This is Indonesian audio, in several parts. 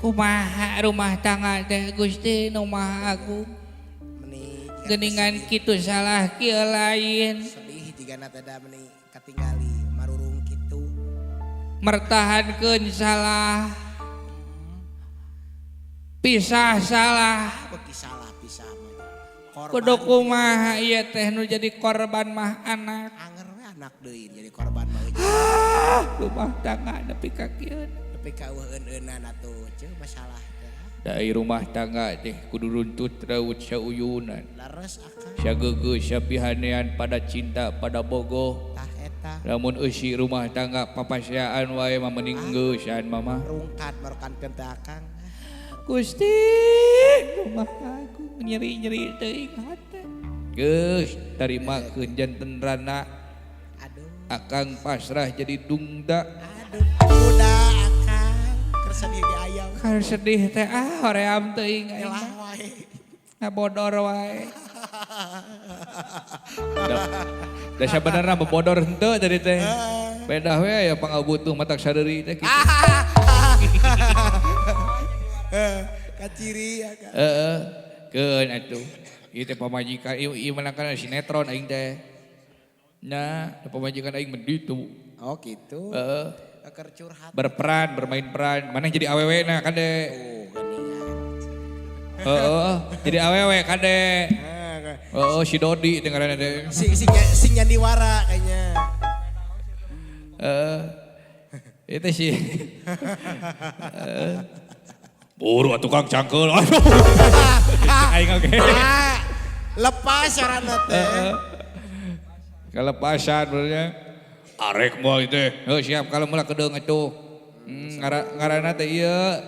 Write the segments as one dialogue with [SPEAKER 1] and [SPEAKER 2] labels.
[SPEAKER 1] Kumaha rumah tangga teh Gusti nu Maha Agung.
[SPEAKER 2] Meni
[SPEAKER 1] Geningan kitu salah kieu lain.
[SPEAKER 2] sedih jigana teh da meni katingali marurung kitu.
[SPEAKER 1] Mertahankeun salah. Pisah salah.
[SPEAKER 2] Beki salah pisah mah.
[SPEAKER 1] Kudu kumaha ieu teh nu jadi korban mah anak.
[SPEAKER 2] Anger we anak deui jadi korban mah.
[SPEAKER 1] Rumah tangga nepi ka kieu.
[SPEAKER 2] Tapi ka eueun-eunan atuh ceu masalah teh.
[SPEAKER 1] Dari rumah tangga teh kudu runtut raut sauyunan.
[SPEAKER 2] Laras akang
[SPEAKER 1] Sageugeus sapihanean pada cinta pada bogoh.
[SPEAKER 2] tah eta
[SPEAKER 1] Lamun eusi rumah tangga papaseaan wae mah mending geusaan mama.
[SPEAKER 2] rungkat marokankeun teh akang.
[SPEAKER 1] Gusti rumah aku nyeri-nyeri teuing hate. Geus tarimakeun janten rana
[SPEAKER 2] Aduh,
[SPEAKER 1] akang pasrah jadi dungda.
[SPEAKER 2] aduh, kuda akang keur sedih ge ayam.
[SPEAKER 1] Kan sedih teh hoream teuing aing
[SPEAKER 2] Elah
[SPEAKER 1] mah.
[SPEAKER 2] wae.
[SPEAKER 1] Ngabodor wae. Da sabenerna bebodor henteu tadi teh. Bedah we ya pangabutuh matak sadeuri teh kitu.
[SPEAKER 2] Kaciri ya kan.
[SPEAKER 1] Heeh. Keun atuh. Ieu teh pamajikan ieu menangkan sinetron aing teh. Nah, pamajikan aing mah ditu.
[SPEAKER 2] Oh gitu.
[SPEAKER 1] Heeh.
[SPEAKER 2] Keur curhat.
[SPEAKER 1] Berperan, bermain peran. Maneh jadi awewe na kade.
[SPEAKER 2] Oh, geningan.
[SPEAKER 1] Heeh, jadi awewe kade.
[SPEAKER 2] Ah,
[SPEAKER 1] Oh, si Dodi dengaran teh.
[SPEAKER 2] sing nyandiwara kayaknya.
[SPEAKER 1] Itu sih. Buru tukang cangkel. Aduh. Aing oge.
[SPEAKER 2] Lepas sarana teh.
[SPEAKER 1] Kelepasan benernya. Arek moal itu. Oh, siap kalau mulai kedeung atuh. Ngaranna teh ieu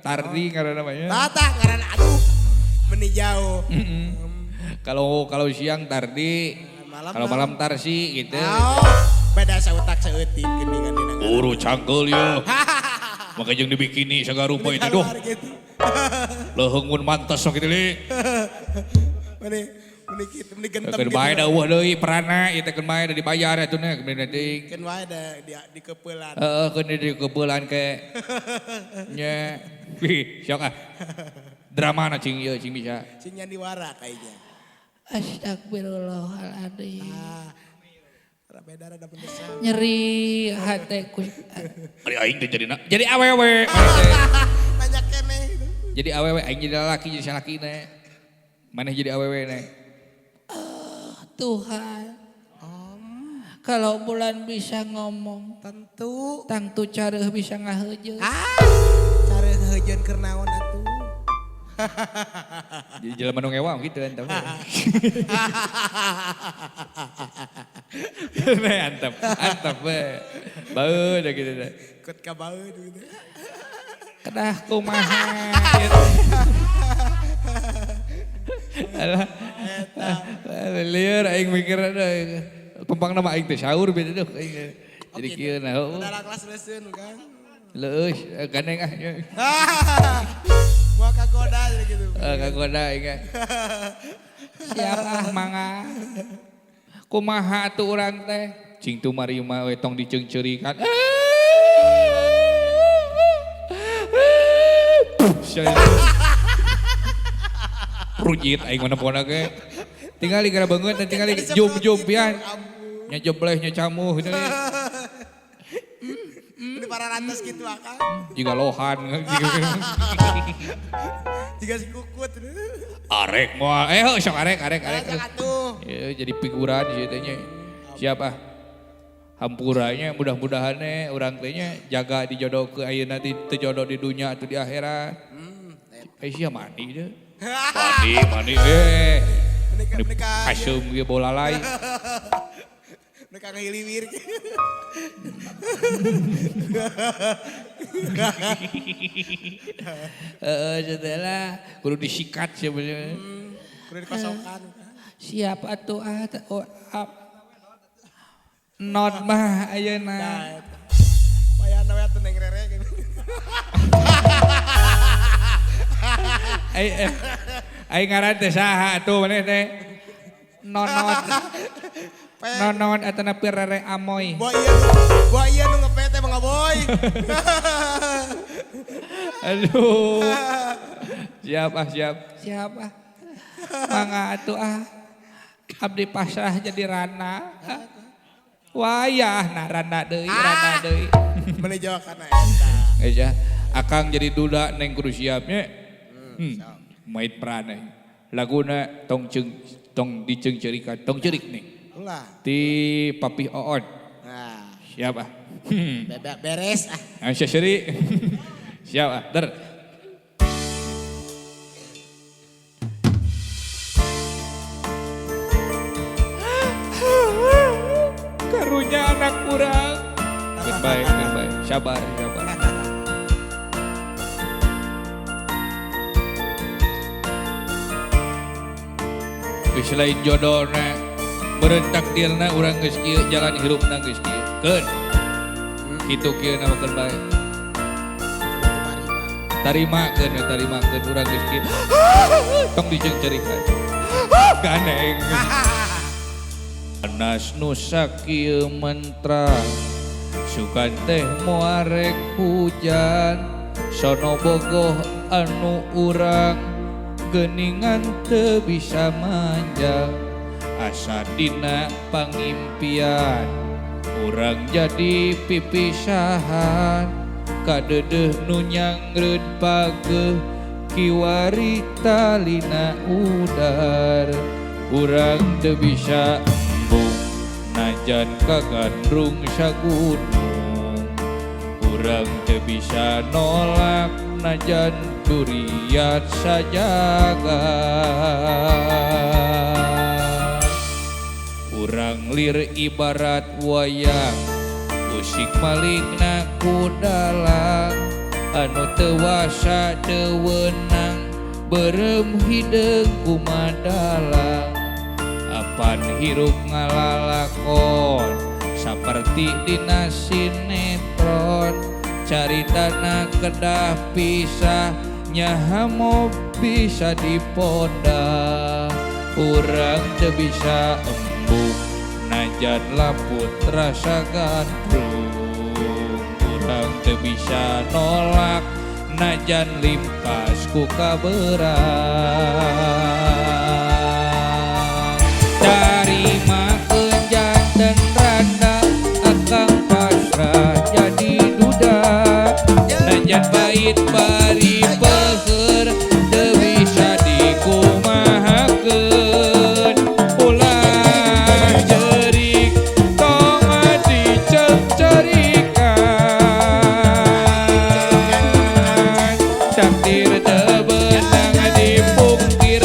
[SPEAKER 1] Tardi ngaranna namanya.
[SPEAKER 2] Tata ngaran aduh. Meni jauh.
[SPEAKER 1] Kalau siang Tardi, kalau malam Tarsi gitu.
[SPEAKER 2] Oh, beda sautak saeutik geningan dina.
[SPEAKER 1] Buru cangkel ya. Maka jeung dibikini sagarupa itu doh. Leuheung mun mantes sok kitu li.
[SPEAKER 2] Meni kitu meni gentem
[SPEAKER 1] Keun bae da eueuh deui peranna ieu teh keun bae da dibayar atuhna kemudian teh.
[SPEAKER 2] Keun wae da di kepeulan.
[SPEAKER 1] Heeh, keun di kepeulan ke. Nya. Sok ah. Drama na cing ieu cing bisa.
[SPEAKER 2] Sing nyandiwara kayaknya.
[SPEAKER 1] Astagfirullahaladzim.
[SPEAKER 2] Beda rada mendesak.
[SPEAKER 1] Nyeri hateku. Ari aing teh jadi awewe.
[SPEAKER 2] Banyak keneh.
[SPEAKER 1] Jadi awewe aing jadi laki jadi salaki ne. Maneh jadi awewe ne. Tuhan. Kalau bulan bisa ngomong,
[SPEAKER 2] Tentu.
[SPEAKER 1] tangtu careuh bisa ngaheujeun.
[SPEAKER 2] Cara ngeheujeun keur naon atuh.
[SPEAKER 1] Jadi jelema nu ngewam gitu kan. Antep, antep we. Baeu da gitu da.
[SPEAKER 2] Ikut ka baeud gitu.
[SPEAKER 1] Kedah kumaha. Alah. Lieur aing mikir ada. Pempang nama aing teh saur beda tuh. Jadi kieu nah.
[SPEAKER 2] Udah kelas leuseun kan.
[SPEAKER 1] Leueuh gandeng ah.
[SPEAKER 2] Gua kagoda gitu.
[SPEAKER 1] Kagoda aing. Siapa mangga. Kumaha atuh urang teh? Cing tu marima we tong diceungceurikan. Rujit aing mana pona ge. Tingali gara banget tingali jum-jum pian. Nya jebleh nya camuh gitu.
[SPEAKER 2] Ini para rantes gitu akang.
[SPEAKER 1] Jiga lohan.
[SPEAKER 2] Jiga si kukut.
[SPEAKER 1] Arek moal. Sok arek.
[SPEAKER 2] Atuh.
[SPEAKER 1] Ya, jadi figuran ceritanya. Siapa? Hampuranya mudah-mudahan urang teh nya jaga dijodoh ke ayeuna teu jodoh di dunia atau di akhirat. Sia mandi deh. Mandi Kasum ge bola lai.
[SPEAKER 2] Mereka ngahiliwir.
[SPEAKER 1] Setelah kudu disikat sebenarnya.
[SPEAKER 2] Kudu dikosongkan.
[SPEAKER 1] Siap atuh not mah ayeuna.
[SPEAKER 2] Bayana we atuh neng rere gitu.
[SPEAKER 1] Ai ngaran teh saha atuh maneh teh? Nonon atau napi rere amoy.
[SPEAKER 2] Gua iya nu ngepete Bang Aboy.
[SPEAKER 1] Aduh. Siap ah. Mangga atuh ah. Abdi pasrah jadi Rana. Wayah nah Rana deui.
[SPEAKER 2] Menejo kana eta.
[SPEAKER 1] Geus ya. Akang jadi duda neng kudu siapnya. Mait praneh. Laguna tong diceungceurikan. Tong ceurik nih.
[SPEAKER 2] Ulah.
[SPEAKER 1] Ti Papih Oon.
[SPEAKER 2] Nah,
[SPEAKER 1] Siap ah.
[SPEAKER 2] beres ah.
[SPEAKER 1] Aisyah Syeri. Siap ah. Der. Karunya anak kurang. Goodbye. Sabar. Selain jodohna, meureun takdirna urang geus kieu, jalan hirupna geus kieu. Keun. Kitu kieu namakeun bae. Tarimakeun urang geus kieu. Tong diceungceurikeun. Ganeng. Panas nu sakieu mantra sukan teh moarek hujan sono bogoh anu urang geuningan teu bisa manja asa dina pangimpian urang jadi pipisahan kadeudeuh nu nyangreud pageuh kiwari talina udar urang teu bisa embung najan kagandrung sagunung urang teu bisa nolak najan durian sajaga urang lir ibarat wayang usik malikna ku dalang anu teu wasa teu weunang beureum hideung kumadalang apan hirup ngalalakon saperti dina sinetron caritana kedah pisah nyaha mau bisa diponda urang teu bisa embung najan laput rasa gandrung urang teu bisa nolak najan limpas ku kabeurang tarimakeun janten randa akang pasrah jadi duda najan pait bari peuheur teu bisa dikumahakeun ulah jeurik tong diceungceurikan takdir teu beunang dipungkir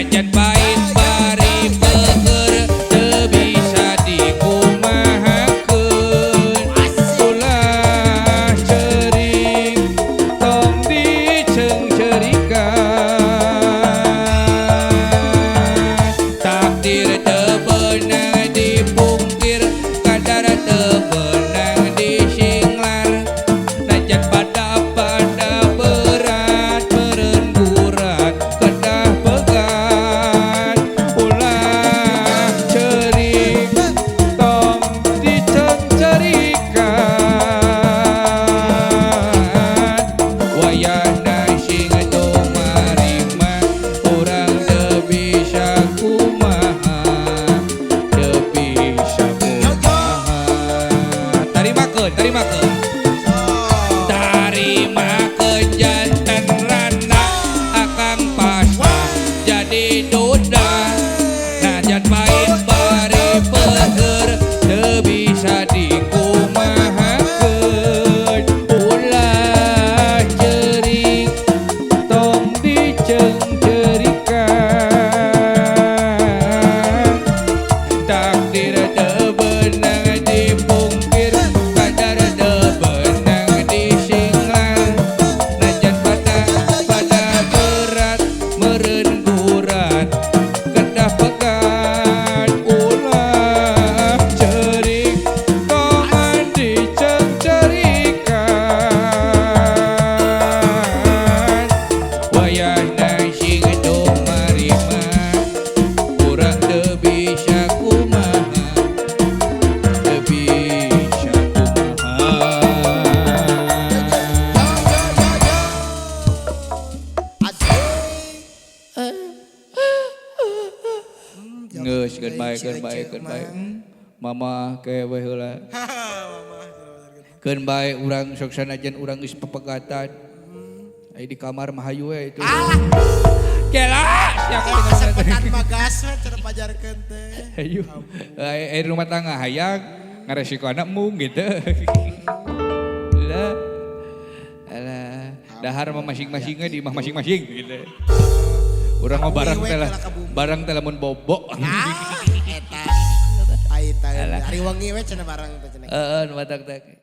[SPEAKER 1] najan pahit bari peger teu bisa dikumahakeun ulah ceuring tong diceung-ceurikan takdir teu beunang dipungkir kadar teu beunang disinglar najan pada berat meureun gurat kedah pegat ulah ceuring tong diceung-ceurikan wayahna sing tumarima urang teu bisa kumaha teu bisa kumaha tarimakeun tarimakeun janten rana akang pasta jadi duda najan pahit bari peger teu bisa dikumahakeun ulah ceuring tong diceung-ceurikan takdir teu beunang dipungkir kadar teu beunang disinglar najan pada berat meureun gurat kedah pegat ulah ceuring tong diceung-ceurikan wayahna sing tumarima urang teu bisa kumaha teu bisa kumaha geus keun bae mama kewe heula keun bae urang sok sanajan urang geus pepegatan ai di kamar mah hayu we itu kela sia
[SPEAKER 2] Sepetan bagas we cenah pajarkeun teh.
[SPEAKER 1] hayu ai rumah tangga hayang ngaresiko anak mung gitu lah alah dahar mah masing-masingnya di mah masing-masing gitu urang mah barang teh lamun bobo
[SPEAKER 2] Eta. Ari wengi we cenah bareng teh cenah.
[SPEAKER 1] nu batak teh